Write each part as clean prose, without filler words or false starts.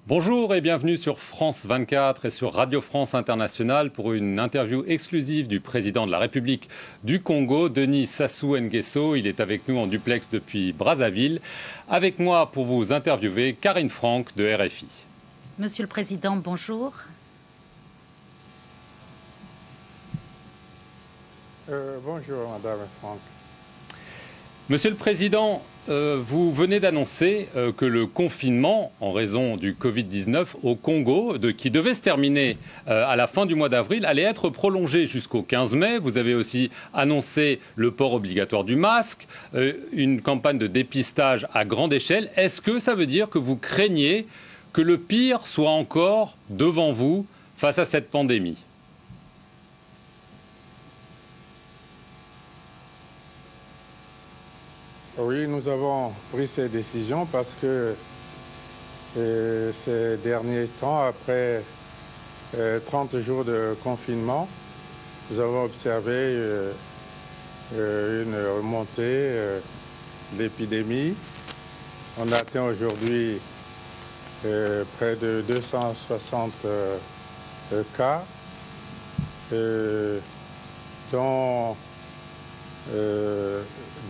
Bonjour et bienvenue sur France 24 et sur Radio France Internationale pour une interview exclusive du président de la République du Congo, Denis Sassou Nguesso. Il est avec nous en duplex depuis Brazzaville. Avec moi pour vous interviewer, Karine Franck de RFI. Monsieur le Président, bonjour. Bonjour, Madame Franck. Monsieur le Président, vous venez d'annoncer que le confinement, en raison du Covid-19 au Congo, qui devait se terminer à la fin du mois d'avril, allait être prolongé jusqu'au 15 mai. Vous avez aussi annoncé le port obligatoire du masque, une campagne de dépistage à grande échelle. Est-ce que ça veut dire que vous craignez que le pire soit encore devant vous face à cette pandémie ? Oui, nous avons pris ces décisions parce que ces derniers temps, après 30 jours de confinement, nous avons observé une remontée de l'épidémie. On atteint aujourd'hui près de 260 cas, dont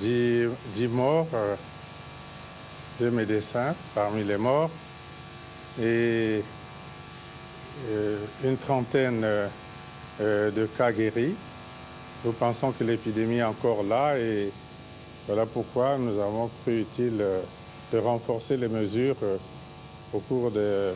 10 morts, 2 médecins parmi les morts et une trentaine de cas guéris. Nous pensons que l'épidémie est encore là et voilà pourquoi nous avons cru utile de renforcer les mesures au cours des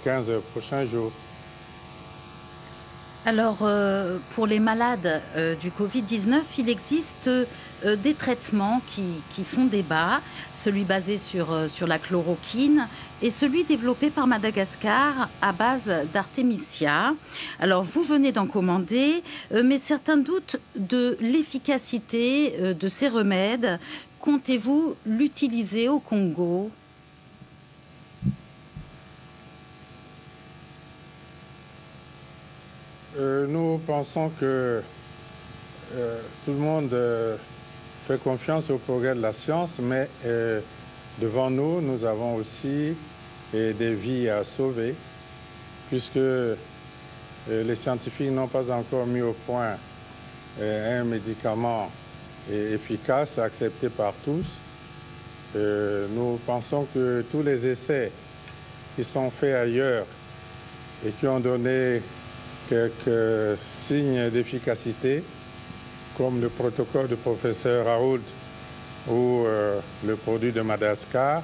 15 prochains jours. Alors, pour les malades du Covid-19, il existe des traitements qui font débat, celui basé sur la chloroquine et celui développé par Madagascar à base d'artémisia. Alors, vous venez d'en commander, mais certains doutent de l'efficacité de ces remèdes. Comptez-vous l'utiliser au Congo ? Nous pensons que tout le monde fait confiance au progrès de la science, mais devant nous, nous avons aussi des vies à sauver, puisque les scientifiques n'ont pas encore mis au point un médicament efficace, accepté par tous. Nous pensons que tous les essais qui sont faits ailleurs et qui ont donné quelques signes d'efficacité, comme le protocole du professeur Raoult ou le produit de Madagascar.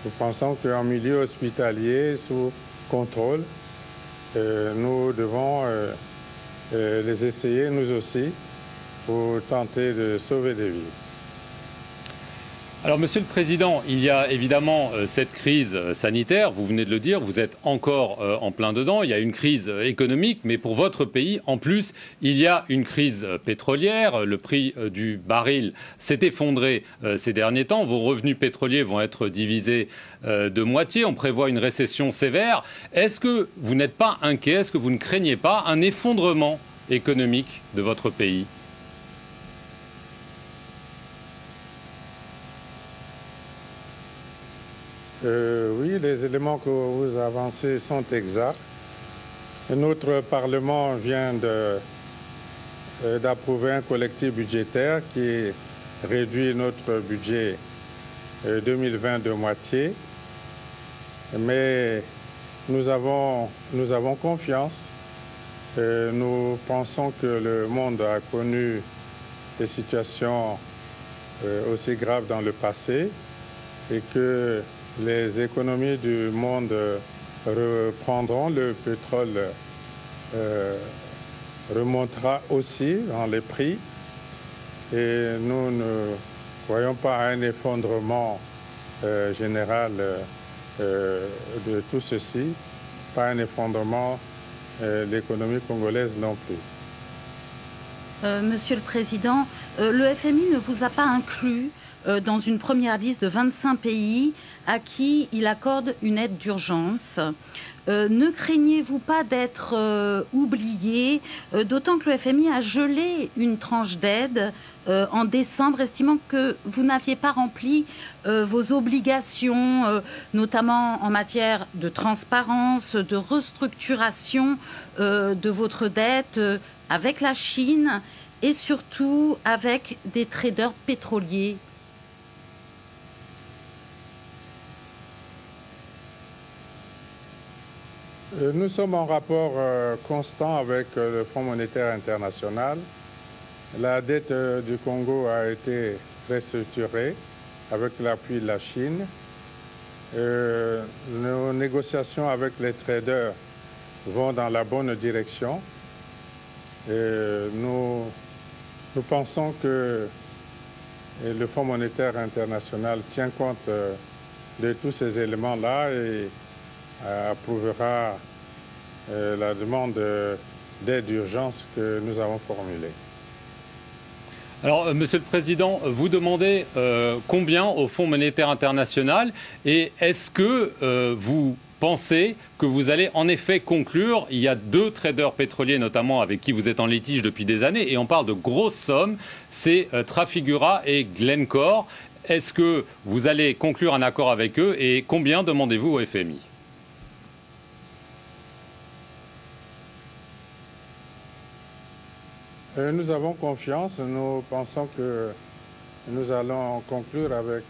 Nous pensons qu'en milieu hospitalier, sous contrôle, nous devons les essayer, nous aussi, pour tenter de sauver des vies. Alors, Monsieur le Président, il y a évidemment cette crise sanitaire, vous venez de le dire, vous êtes encore en plein dedans, il y a une crise économique, mais pour votre pays, en plus, il y a une crise pétrolière, le prix du baril s'est effondré ces derniers temps, vos revenus pétroliers vont être divisés de moitié, on prévoit une récession sévère. Est-ce que vous n'êtes pas inquiet, est-ce que vous ne craignez pas un effondrement économique de votre pays ? Oui, les éléments que vous avancez sont exacts. Notre Parlement vient d'approuver un collectif budgétaire qui réduit notre budget 2020 de moitié. Mais nous avons confiance. Nous pensons que le monde a connu des situations aussi graves dans le passé et que les économies du monde reprendront, le pétrole remontera aussi dans les prix et nous ne voyons pas un effondrement général de tout ceci, pas un effondrement de l'économie congolaise non plus. Monsieur le Président, le FMI ne vous a pas inclus dans une première liste de 25 pays à qui il accorde une aide d'urgence. Ne craignez-vous pas d'être oublié, d'autant que le FMI a gelé une tranche d'aide en décembre, estimant que vous n'aviez pas rempli vos obligations, notamment en matière de transparence, de restructuration de votre dette avec la Chine et surtout avec des traders pétroliers. Nous sommes en rapport constant avec le Fonds monétaire international. La dette du Congo a été restructurée avec l'appui de la Chine. Nos négociations avec les traders vont dans la bonne direction. Nous pensons que le Fonds monétaire international tient compte de tous ces éléments-là et approuvera la demande d'aide d'urgence que nous avons formulée. Alors, Monsieur le Président, vous demandez combien au Fonds monétaire international et est-ce que vous pensez que vous allez en effet conclure? Il y a 2 traders pétroliers notamment avec qui vous êtes en litige depuis des années et on parle de grosses sommes, c'est Trafigura et Glencore. Est-ce que vous allez conclure un accord avec eux et combien demandez-vous au FMI? Nous avons confiance, nous pensons que nous allons conclure avec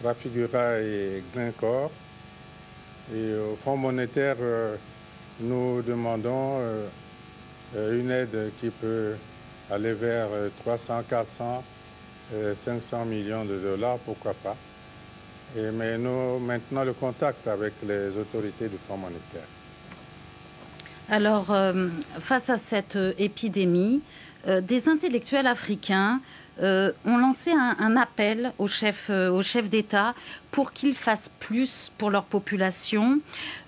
Trafigura et Glencore. Et au Fonds monétaire, nous demandons une aide qui peut aller vers 300, 400, 500 millions de dollars, pourquoi pas. Mais nous maintenons le contact avec les autorités du Fonds monétaire. Alors, face à cette épidémie, des intellectuels africains ont lancé un appel aux chefs d'État pour qu'ils fassent plus pour leur population.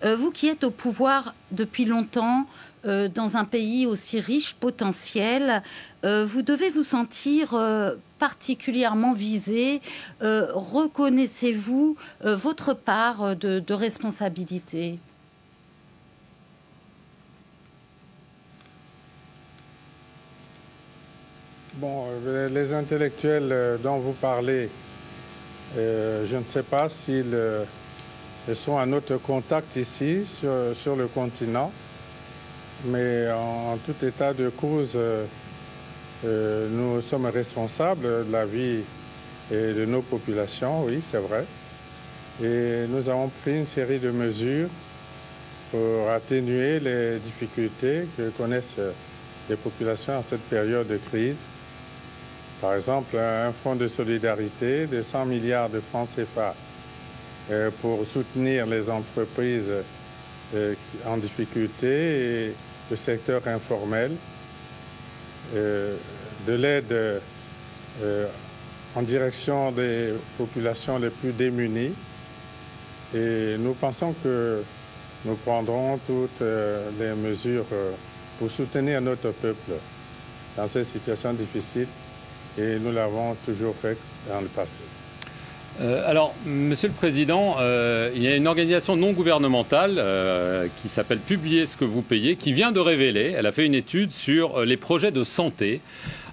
Vous qui êtes au pouvoir depuis longtemps, dans un pays aussi riche potentiel, vous devez vous sentir particulièrement visé. Reconnaissez-vous votre part de responsabilité ? Bon, les intellectuels dont vous parlez, je ne sais pas s'ils sont à notre contact ici, sur le continent, mais en tout état de cause, nous sommes responsables de la vie et de nos populations, oui, c'est vrai. Et nous avons pris une série de mesures pour atténuer les difficultés que connaissent les populations en cette période de crise. Par exemple, un fonds de solidarité de 100 milliards de francs CFA pour soutenir les entreprises en difficulté et le secteur informel, de l'aide en direction des populations les plus démunies. Et nous pensons que nous prendrons toutes les mesures pour soutenir notre peuple dans ces situations difficiles. Et nous l'avons toujours fait dans le passé. Alors, Monsieur le Président, il y a une organisation non gouvernementale qui s'appelle Publiez ce que vous payez, qui vient de révéler, elle a fait une étude sur les projets de santé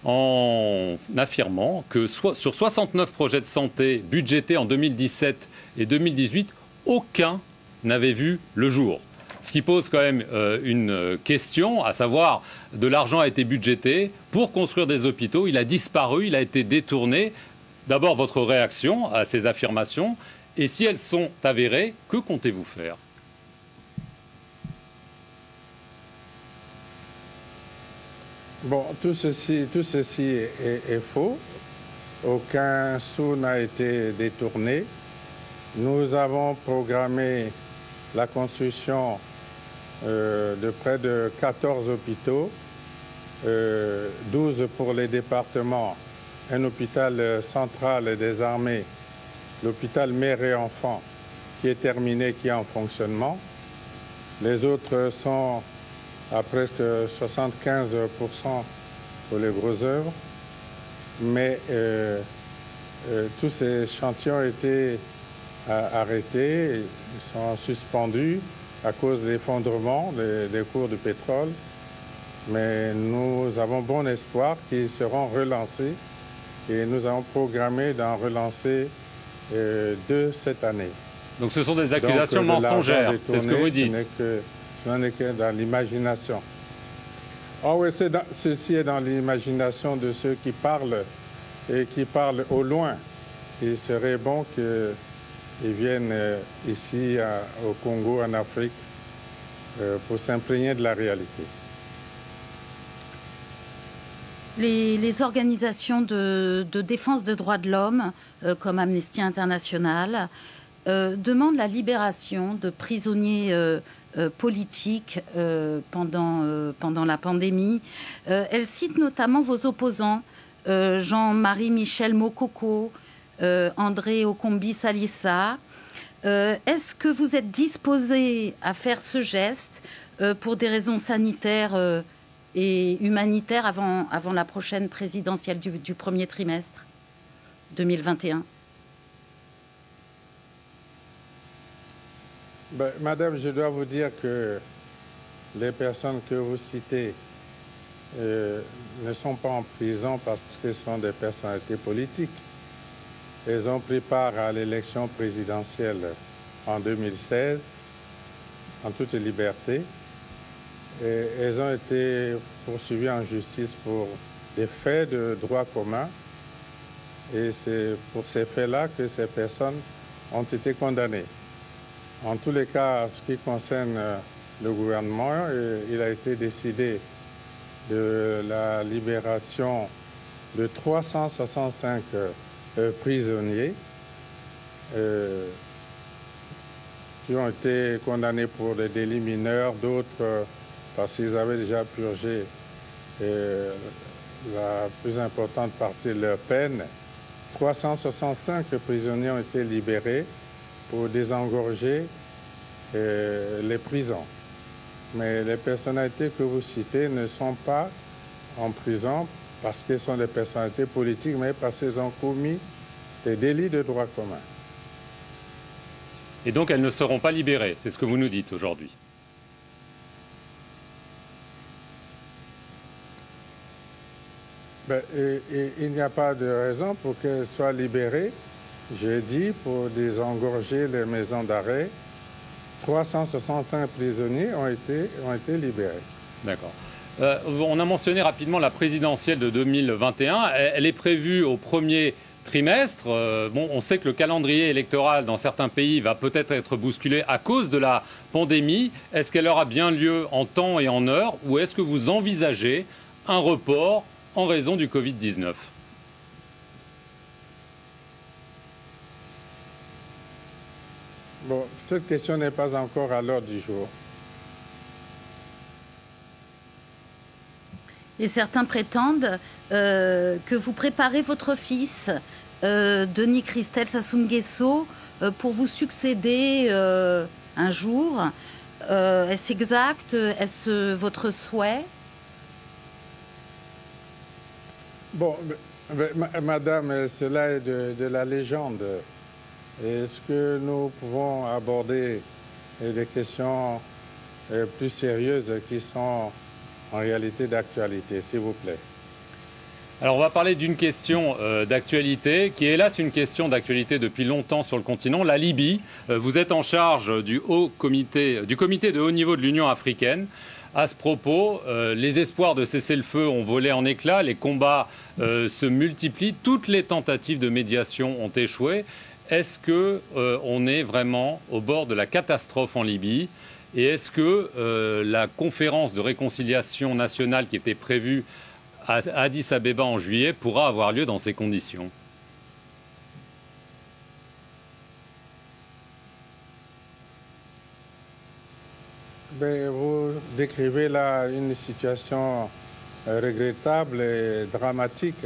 en affirmant que sur 69 projets de santé budgétés en 2017 et 2018, aucun n'avait vu le jour. Ce qui pose quand même une question, à savoir, de l'argent a été budgété pour construire des hôpitaux, il a disparu, il a été détourné. D'abord, votre réaction à ces affirmations, et si elles sont avérées, que comptez-vous faire? Bon, tout ceci est faux. Aucun sou n'a été détourné. Nous avons programmé la construction de près de 14 hôpitaux, 12 pour les départements, un hôpital central des armées, l'hôpital mère et enfants qui est terminé, qui est en fonctionnement. Les autres sont à presque 75% pour les grosses œuvres. Mais tous ces chantiers ont été arrêtés, ils sont suspendus à cause de l'effondrement des cours du pétrole. Mais nous avons bon espoir qu'ils seront relancés et nous avons programmé d'en relancer 2 cette année. Donc ce sont des accusations mensongères, c'est ce que vous dites. Ce n'est que dans l'imagination. Ah oui, ceci est dans l'imagination de ceux qui parlent et qui parlent au loin. Il serait bon qu'ils viennent ici au Congo, en Afrique, pour s'imprégner de la réalité. Les organisations de défense des droits de l'homme, comme Amnesty International, demandent la libération de prisonniers politiques pendant la pandémie. Elles citent notamment vos opposants, Jean-Marie Michel Mokoko, André Okombi Salissa. Est-ce que vous êtes disposé à faire ce geste pour des raisons sanitaires et humanitaires avant la prochaine présidentielle du premier trimestre 2021? Madame, je dois vous dire que les personnes que vous citez ne sont pas en prison parce que ce sont des personnalités politiques. Elles ont pris part à l'élection présidentielle en 2016 en toute liberté. Et elles ont été poursuivies en justice pour des faits de droit commun. Et c'est pour ces faits-là que ces personnes ont été condamnées. En tous les cas, en ce qui concerne le gouvernement, il a été décidé de la libération de 365 prisonniers qui ont été condamnés pour des délits mineurs, d'autres parce qu'ils avaient déjà purgé la plus importante partie de leur peine. 365 prisonniers ont été libérés pour désengorger les prisons. Mais les personnalités que vous citez ne sont pas en prison parce qu'elles sont des personnalités politiques, mais parce qu'elles ont commis des délits de droit commun. Et donc elles ne seront pas libérées, c'est ce que vous nous dites aujourd'hui. Il n'y a pas de raison pour qu'elles soient libérées. J'ai dit, pour désengorger les maisons d'arrêt, 365 prisonniers ont été libérés. D'accord. On a mentionné rapidement la présidentielle de 2021. Elle est prévue au premier trimestre. On sait que le calendrier électoral dans certains pays va peut-être être bousculé à cause de la pandémie. Est-ce qu'elle aura bien lieu en temps et en heure, ou est-ce que vous envisagez un report en raison du Covid-19 ? Bon, cette question n'est pas encore à l'ordre du jour. Et certains prétendent que vous préparez votre fils, Denis Christel Sassou Nguesso, pour vous succéder un jour. Est-ce exact? Est-ce votre souhait? Bon, madame, cela est de la légende. Est-ce que nous pouvons aborder des questions plus sérieuses qui sont en réalité d'actualité, s'il vous plaît? Alors on va parler d'une question d'actualité, qui est hélas une question d'actualité depuis longtemps sur le continent, la Libye. Vous êtes en charge du comité de haut niveau de l'Union africaine. À ce propos, les espoirs de cessez-le-feu ont volé en éclats, les combats se multiplient, toutes les tentatives de médiation ont échoué. Est-ce qu'on est vraiment au bord de la catastrophe en Libye? Et est-ce que la conférence de réconciliation nationale qui était prévue à Addis Abeba en juillet pourra avoir lieu dans ces conditions? Vous décrivez là une situation regrettable et dramatique.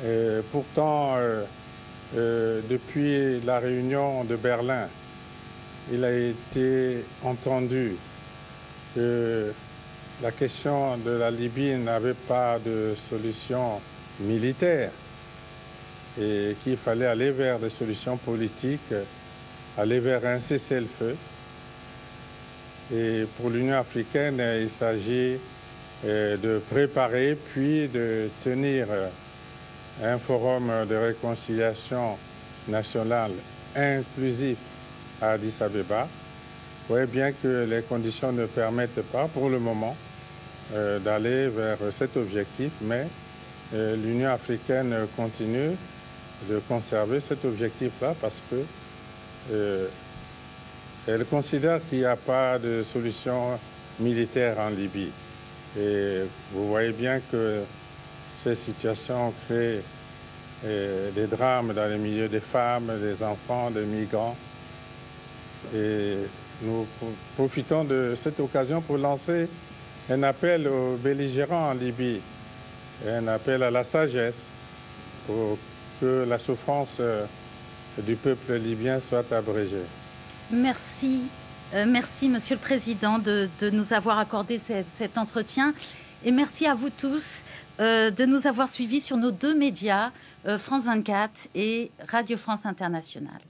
Et pourtant, depuis la réunion de Berlin, il a été entendu que la question de la Libye n'avait pas de solution militaire et qu'il fallait aller vers des solutions politiques, aller vers un cessez-le-feu. Et pour l'Union africaine, il s'agit de préparer puis de tenir un forum de réconciliation nationale inclusif à Addis Abeba. Vous voyez bien que les conditions ne permettent pas pour le moment d'aller vers cet objectif, mais l'Union africaine continue de conserver cet objectif-là parce que elle considère qu'il n'y a pas de solution militaire en Libye. Et vous voyez bien que ces situations créent des drames dans les milieux des femmes, des enfants, des migrants. Et nous profitons de cette occasion pour lancer un appel aux belligérants en Libye, un appel à la sagesse pour que la souffrance du peuple libyen soit abrégée. Merci. Merci, Monsieur le Président, de nous avoir accordé cet entretien. Et merci à vous tous de nous avoir suivis sur nos deux médias, France 24 et Radio France Internationale.